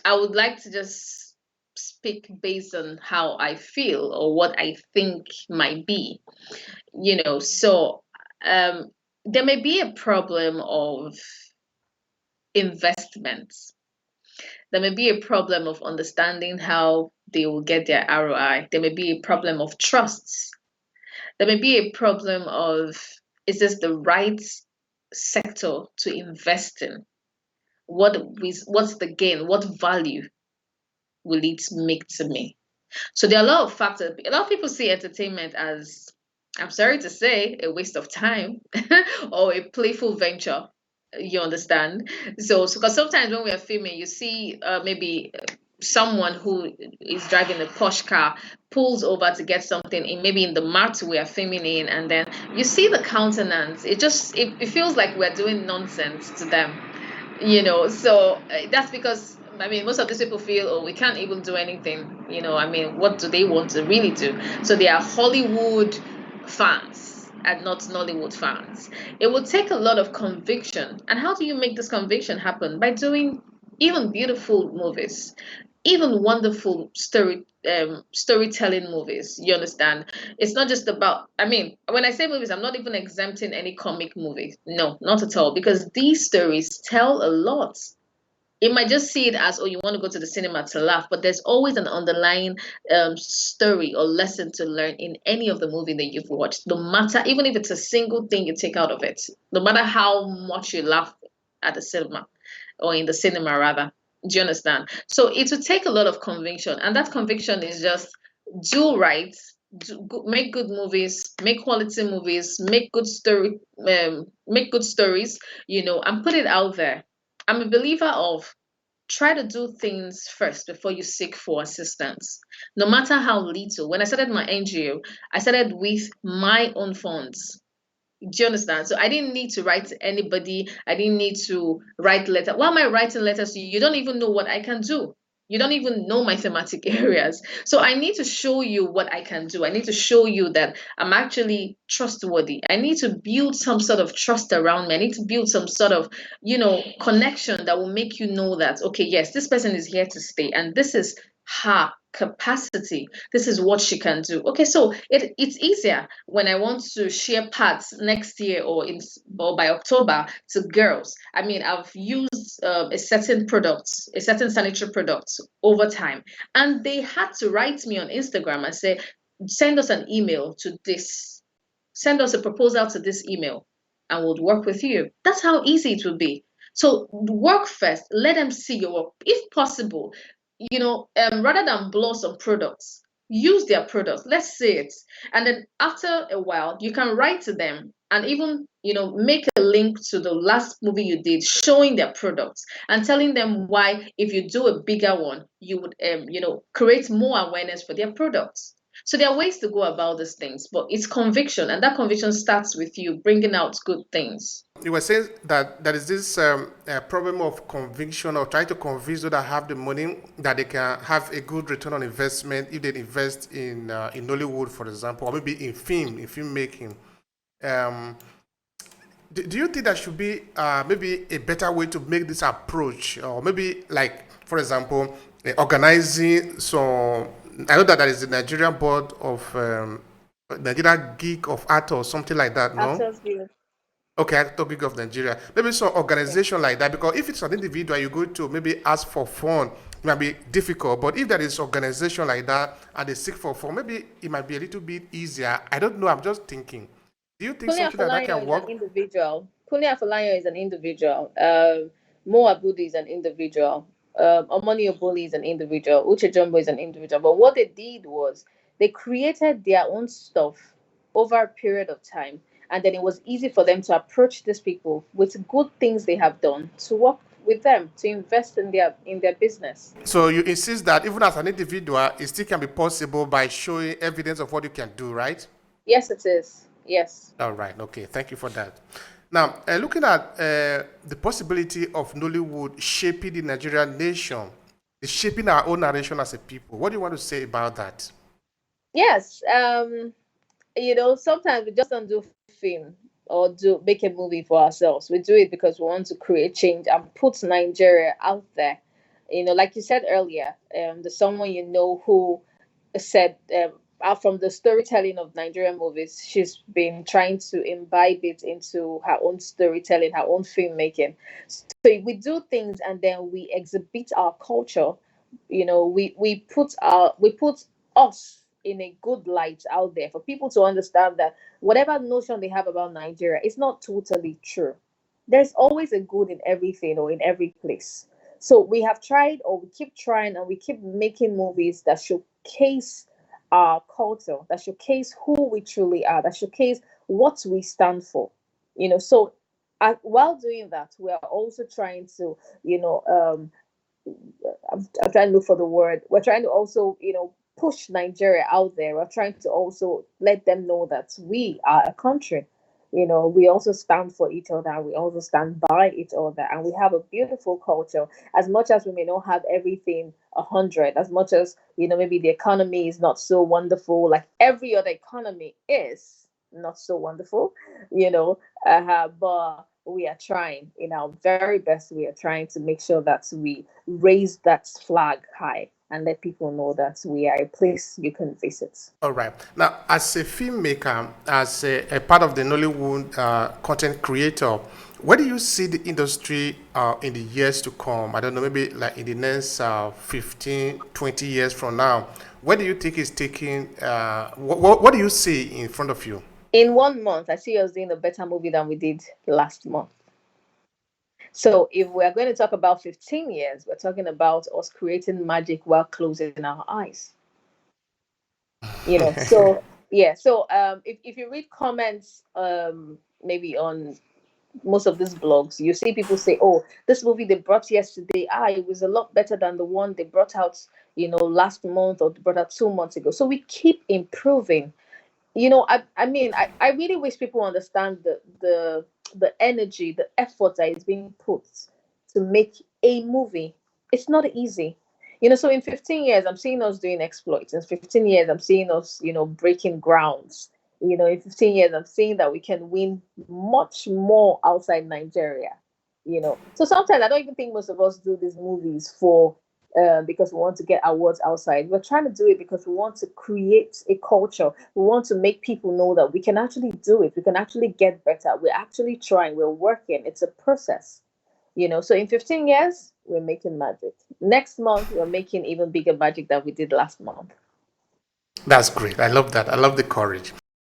I would like to just speak based on how I feel or what I think might be, So um, there may be a problem of investments. There may be a problem of understanding how they will get their ROI. There may be a problem of trusts. There may be a problem of, is this the right sector to invest in? What's the gain? What value will it make to me? So there are a lot of factors. A lot of people see entertainment as, I'm sorry to say, a waste of time or a playful venture. You understand? So because sometimes when we are filming, you see maybe someone who is driving a posh car pulls over to get something in, maybe in the mart we are filming in, and then you see the countenance. It feels like we're doing nonsense to them, So that's because I mean most of these people feel, oh, we can't even do anything, I mean, what do they want to really do? So they are Hollywood fans and not Nollywood fans. It would take a lot of conviction. And how do you make this conviction happen? By doing even beautiful movies, even wonderful storytelling movies. You understand? It's not just about, I mean, when I say movies, I'm not even exempting any comic movies. No, not at all, because these stories tell a lot. You might just see it as, oh, you want to go to the cinema to laugh, but there's always an underlying story or lesson to learn in any of the movie that you've watched, no matter, even if it's a single thing you take out of it, no matter how much you laugh at the cinema or in the cinema rather. Do you understand? So it will take a lot of conviction, and that conviction is just do right, make good movies, make quality movies, make good stories, and put it out there. I'm a believer of try to do things first before you seek for assistance, no matter how little. When I started my NGO, I started with my own funds. Do you understand? So I didn't need to write to anybody. I didn't need to write letter. Why am I writing letters to you? You don't even know what I can do. You don't even know my thematic areas. So I need to show you what I can do. I need to show you that I'm actually trustworthy. I need to build some sort of trust around me. I need to build some sort of, connection that will make you know that, okay, yes, this person is here to stay. And this is her capacity. This is what she can do. Okay, so it's easier when I want to share pads next year or by October to girls. I mean, I've used a certain sanitary product over time, and they had to write me on Instagram and say, send us an email to this, send us a proposal to this email, and we'll work with you. That's how easy it will be. So work first, let them see your work. If possible, rather than blow some products, use their products. Let's say it. And then after a while, you can write to them and even, make a link to the last movie you did showing their products and telling them why, if you do a bigger one, you would, create more awareness for their products. So there are ways to go about these things, but it's conviction, and that conviction starts with you bringing out good things. You were saying that there is this problem of conviction or trying to convince those that have the money that they can have a good return on investment if they invest in Nollywood, for example, or maybe in filmmaking. Um, do you think there should be maybe a better way to make this approach, or maybe like, for example, organizing some? I know that there is the Nigerian board of Nigeria Geek of Art or something like that. No. Actors Guild. Okay, Topic of Nigeria. Maybe some organization like that, because if it's an individual, you go to maybe ask for fund, it might be difficult. But if there is organization like that and they seek for fund, maybe it might be a little bit easier. I don't know. I'm just thinking. Do you think Kunle something like that Afolayan can is an work? individual. Kunle Afolayan is an individual. Mo Abudi is an individual. Omoni Oboli is an individual. Uche Jumbo is an individual. But what they did was they created their own stuff over a period of time. And then it was easy for them to approach these people with good things they have done to work with them, to invest in their business. So you insist that even as an individual, it still can be possible by showing evidence of what you can do, right? Yes, it is. Yes. All right. Okay. Thank you for that. Now, looking at the possibility of Nollywood shaping the Nigerian nation, shaping our own narration as a people, what do you want to say about that? Yes. Sometimes we just don't do film or do make a movie for ourselves. We do it because we want to create change and put Nigeria out there. Like you said earlier, there's someone who said, out from the storytelling of Nigerian movies, she's been trying to imbibe it into her own storytelling, her own filmmaking. So we do things and then we exhibit our culture. We put us in a good light out there for people to understand that whatever notion they have about Nigeria is not totally true. There's always a good in everything or in every place. So we have tried, or we keep trying, and we keep making movies that showcase our culture, that showcase who we truly are, that showcase what we stand for. So while doing that, we are also trying to, I'm trying to look for the word. We're trying to also, push Nigeria out there. We're trying to also let them know that we are a country. We also stand for each other, and we also stand by each other, and we have a beautiful culture. As much as we may not have everything 100, as much as maybe the economy is not so wonderful, like every other economy is not so wonderful, but we are trying in our very best. We are trying to make sure that we raise that flag high and let people know that we are a place you can visit. All right. Now, as a filmmaker, as a part of the Nollywood content creator, where do you see the industry in the years to come? I don't know, maybe like in the next 15, 20 years from now. Where do you think it's taking? What do you see in front of you? In 1 month, I see us doing a better movie than we did last month. So if we're going to talk about 15 years, we're talking about us creating magic while closing our eyes. So yeah. So if you read comments, maybe on most of these blogs, you see people say, "Oh, this movie they brought yesterday, it was a lot better than the one they brought out, last month, or they brought out 2 months ago." So we keep improving. I really wish people understand the energy, the effort that is being put to make a movie. It's not easy. So in 15 years, I'm seeing us doing exploits. In 15 years, I'm seeing us, breaking grounds. In 15 years, I'm seeing that we can win much more outside Nigeria. So sometimes I don't even think most of us do these movies for because we want to get awards outside. We're trying to do it because we want to create a culture. We want to make people know that we can actually do it. We can actually get better. We're actually trying. We're working. It's a process. So in 15 years, we're making magic. Next month, we're making even bigger magic than we did last month. That's great. I love that. I love the courage.